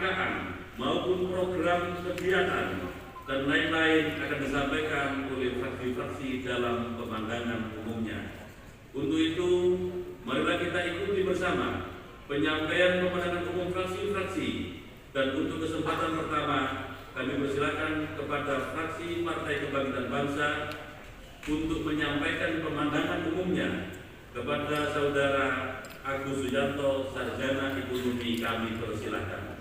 perpustakaan maupun program kegiatan dan lain-lain akan disampaikan oleh fraksi-fraksi dalam pemandangan umumnya. Untuk itu, marilah kita ikuti bersama penyampaian pemandangan umum fraksi-fraksi. Dan untuk kesempatan pertama, kami persilakan kepada fraksi Partai Kebangkitan Bangsa untuk menyampaikan pemandangan umumnya. Kepada Saudara Agus Sujanto, Sarjana Ekonomi, kami persilakan.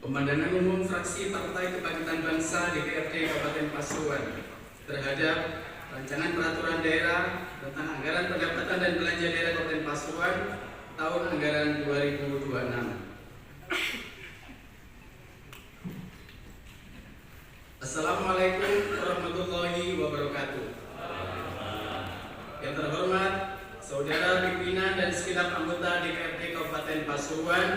Pemandangan umum fraksi Partai Kebangkitan Bangsa DPRD Kabupaten Pasuruan terhadap rancangan peraturan daerah tentang anggaran pendapatan dan belanja daerah Kabupaten Pasuruan tahun anggaran 2026. Assalamualaikum warahmatullahi wabarakatuh. Yang terhormat Saudara pimpinan dan segenap anggota DPRD Kabupaten Pasuruan,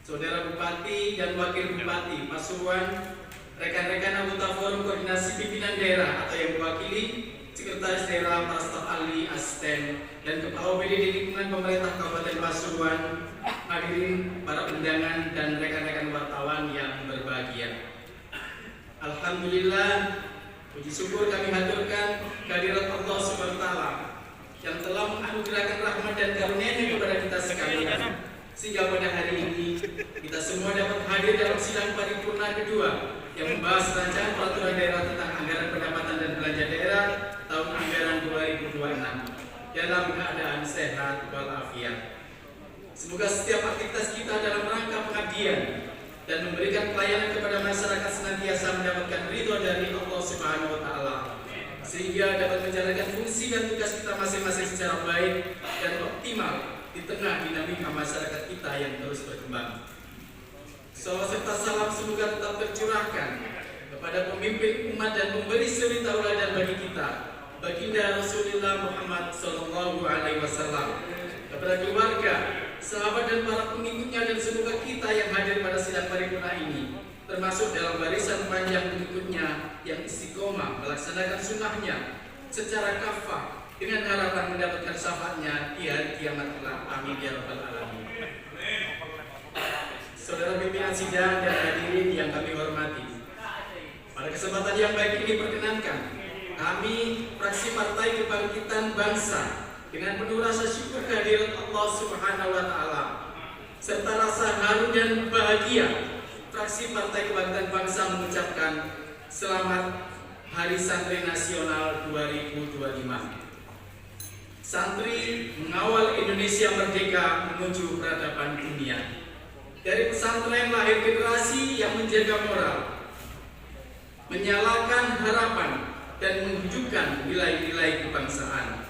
Saudara Bupati dan Wakil Bupati Pasuruan, rekan-rekan anggota Forum Koordinasi Pimpinan Daerah atau yang mewakili Sekretaris Daerah, para staf ahli, asisten, dan Kepala OPD di lingkungan pemerintah Kabupaten Pasuruan, hadirin para undangan dan rekan-rekan wartawan yang berbahagia. Alhamdulillah, puji syukur kami haturkan kehadirat Allah SWT yang telah menganugerahkan rahmat dan karunia-Nya kepada kita sekalian, sehingga pada hari ini kita semua dapat hadir dalam sidang paripurna kedua yang membahas rancangan peraturan daerah tentang anggaran pendapatan dan belanja daerah tahun anggaran 2026 dalam keadaan sehat walafiat. Semoga setiap aktivitas kita dalam rangka pengabdian dan memberikan pelayanan kepada masyarakat senantiasa mendapatkan ridho dari Allah Subhanahu wa Ta'ala, sehingga dapat menjalankan fungsi dan tugas kita masing-masing secara baik dan optimal di tengah dinamika masyarakat kita yang terus berkembang. Salawat serta salam semoga tetap tercurahkan kepada pemimpin umat dan pemberi suri tauladan bagi kita, Baginda Rasulullah Muhammad SAW, kepada keluarga, sahabat dan para pengikutnya, dan semoga kita yang hadir pada sidang paripurna ini termasuk dalam barisan panjang pengikutnya yang istiqomah melaksanakan sunnahnya secara kafah dengan harapan mendapatkan syafaatnya di hari kiamat kelak. Amin ya rabbal alamin. Saudara pimpinan sidang dan hadirin yang kami hormati, pada kesempatan yang baik ini perkenankan kami fraksi Partai Kebangkitan Bangsa dengan penuh rasa syukur kehadirat Allah Subhanahu wa Ta'ala serta rasa haru dan bahagia, fraksi Partai Kebangkitan Bangsa mengucapkan selamat Hari Santri Nasional 2025. Santri mengawal Indonesia merdeka menuju peradaban dunia. Dari pesantren lahir generasi yang menjaga moral, menyalakan harapan, dan menunjukkan nilai-nilai kebangsaan.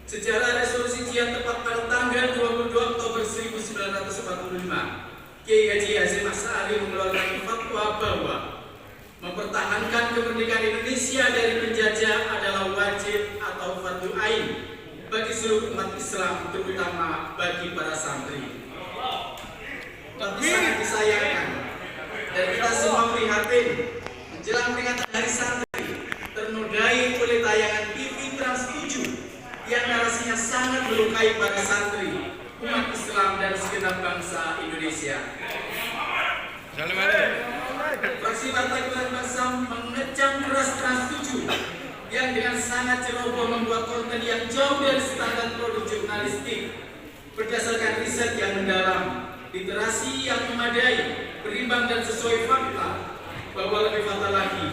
Sejarah resolusi jihad tepat pada tanggal 22 Oktober 1945, Kiai Haji Hasyim Asy'ari mengeluarkan fatwa bahwa mempertahankan kemerdekaan Indonesia dari penjajah adalah wajib atau fardu ain bagi seluruh umat Islam, terutama bagi para santri. Tapi sangat disayangkan dan kita semua prihatin menjelang peringatan Hari Santri ternodai oleh tayangan TV Trans 7 yang narasinya sangat melukai para santri, umat Islam, dan segenap bangsa Indonesia. Fraksi Partai Kebangkitan Bangsa mengecam keras Trans 7 yang dengan sangat ceroboh membuat konten yang jauh dari standar produk jurnalistik berdasarkan riset yang mendalam, literasi yang memadai, berimbang dan sesuai fakta, bahwa lebih fatal lagi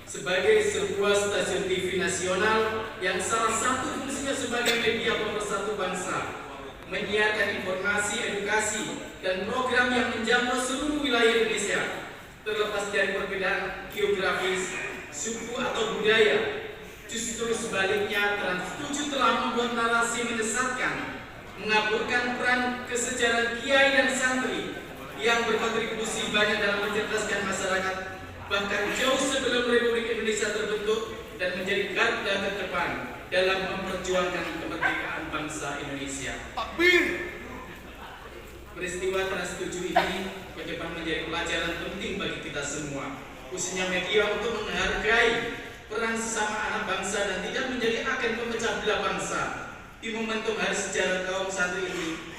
sebagai sebuah stasiun TV nasional yang salah satu fungsinya sebagai media pemersatu bangsa, menyiarkan informasi, edukasi, dan program yang menjangkau seluruh wilayah Indonesia, terlepas dari perbedaan geografis, suku atau budaya, Justru sebaliknya, Trans 7 telah membuat narasi menyesatkan, mengaburkan peran kesejarahan kiai dan santri yang berkontribusi banyak dalam mencerdaskan masyarakat, bahkan jauh sebelum Republik Indonesia terbentuk dan menjadi garda terdepan dalam memperjuangkan kemerdekaan bangsa Indonesia. Takbir. Peristiwa Trans 7 ini ke depan menjadi pelajaran penting bagi kita semua, khususnya media, untuk menghargai peran sesama anak bangsa dan tidak menjadi agen pemecah belah bangsa. Di momentum Hari Sejarah kaum santri ini,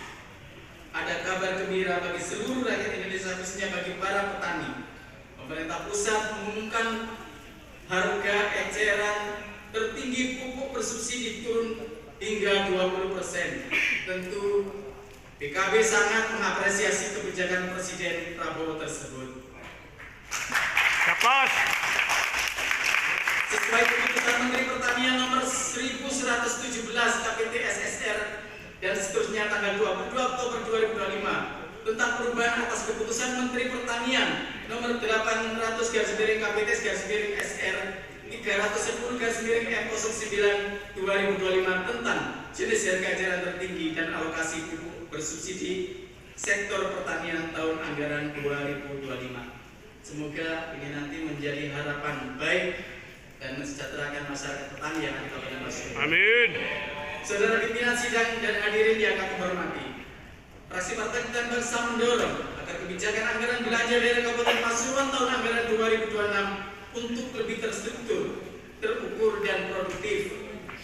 ada kabar gembira bagi seluruh rakyat Indonesia, khususnya bagi para petani. Pemerintah pusat mengumumkan harga eceran tertinggi pupuk bersubsidi turun hingga 20%. Tentu PKB sangat mengapresiasi kebijakan Presiden Prabowo tersebut. Kapas. Sesuai keputusan Menteri Pertanian nomor 1117 KPT SSR dan seterusnya tanggal 22 Oktober 2025 tentang perubahan atas keputusan Menteri Pertanian nomor 800 KPT SR 310 M09 2025 tentang jenis harga eceran tertinggi dan alokasi pupuk bersubsidi sektor pertanian tahun anggaran 2025. Semoga ini nanti menjadi harapan baik dan mensejahterakan masyarakat petani yang ada di Kabupaten Pasuruan. Amin. Saudara pimpinan sidang dan hadirin yang kami hormati, fraksi Partai Kebangkitan Bangsa mendorong agar kebijakan anggaran belanja daerah Kabupaten Pasuruan tahun anggaran 2026 untuk lebih terstruktur, terukur dan produktif,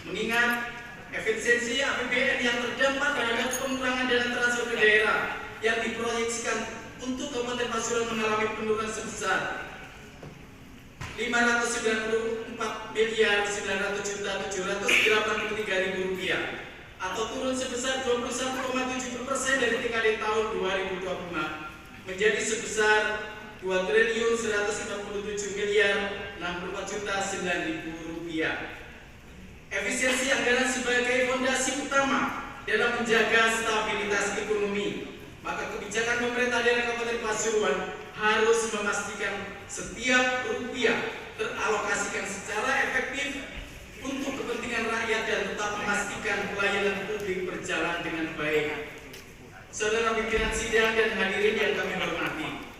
mengingat efisiensi APBN yang terdampak terhadap pengurangan dana transfer ke daerah yang diproyeksikan untuk Kabupaten Pasuruan mengalami penurunan sebesar 594.900.783.000 rupiah atau turun sebesar 21,70% dari tingkat di tahun 2025 menjadi sebesar 2.157.064.009.000 rupiah. Efisiensi anggaran sebagai fondasi utama dalam menjaga stabilitas ekonomi, maka kebijakan pemerintah daerah Kabupaten Pasuruan harus memastikan setiap rupiah teralokasikan secara efektif untuk kepentingan rakyat dan tetap memastikan pelayanan publik berjalan dengan baik. Saudara pimpinan sidang dan hadirin yang kami hormati,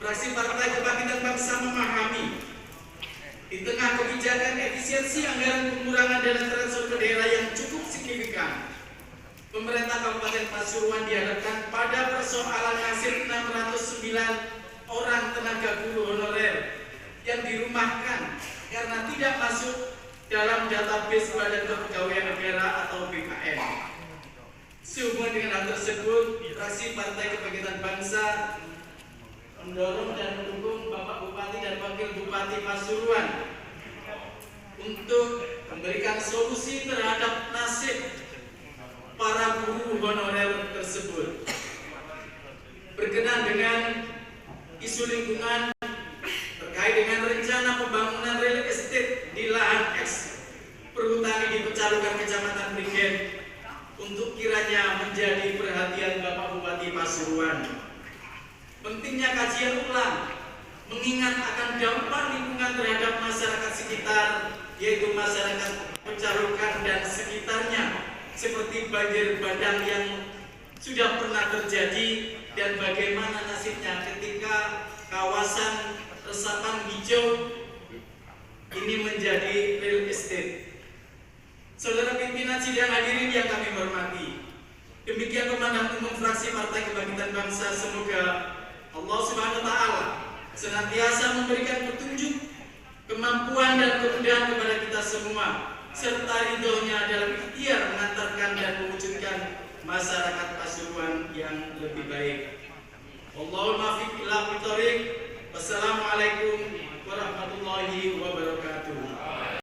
fraksi Partai Kebangkitan Bangsa memahami di tengah kebijakan efisiensi anggaran pengurangan dana transfer ke daerah yang cukup signifikan, pemerintah Kabupaten Pasuruan dihadapkan pada persoalan nasib 609 orang tenaga guru honorer yang dirumahkan karena tidak masuk dalam database Badan Kepegawaian Negara atau BKN. Sehubungan dengan hal tersebut, fraksi Partai Kebangkitan Bangsa mendorong dan mendukung Bapak Bupati dan Wakil Bupati Pasuruan untuk memberikan solusi terhadap nasib para guru honorer tersebut. Berkenaan dengan isu lingkungan terkait dengan rencana pembangunan real estate di lahan eks perhutani di Pecalukan Kecamatan Prigen untuk kiranya menjadi perhatian Bapak Bupati Pasuruan. Pentingnya kajian ulang mengingat akan dampak lingkungan terhadap masyarakat sekitar, yaitu masyarakat Pecalukan dan sekitarnya, seperti banjir bandang yang sudah pernah terjadi dan bagaimana nasibnya ketika kawasan resapan hijau ini menjadi real estate. Saudara pimpinan sidang hadirin yang kami hormati, demikian Komandan Umum Fraksi Partai Kebangkitan Bangsa. Semoga Allah Subhanahu wa Ta'ala senantiasa memberikan petunjuk, kemampuan dan kemudahan kepada kita semua, serta ridhonya dalam ikhtiar mengantarkan dan mewujudkan masyarakat Pasuruan yang lebih baik. Allahumma fiq ila thoriq. Wassalamualaikum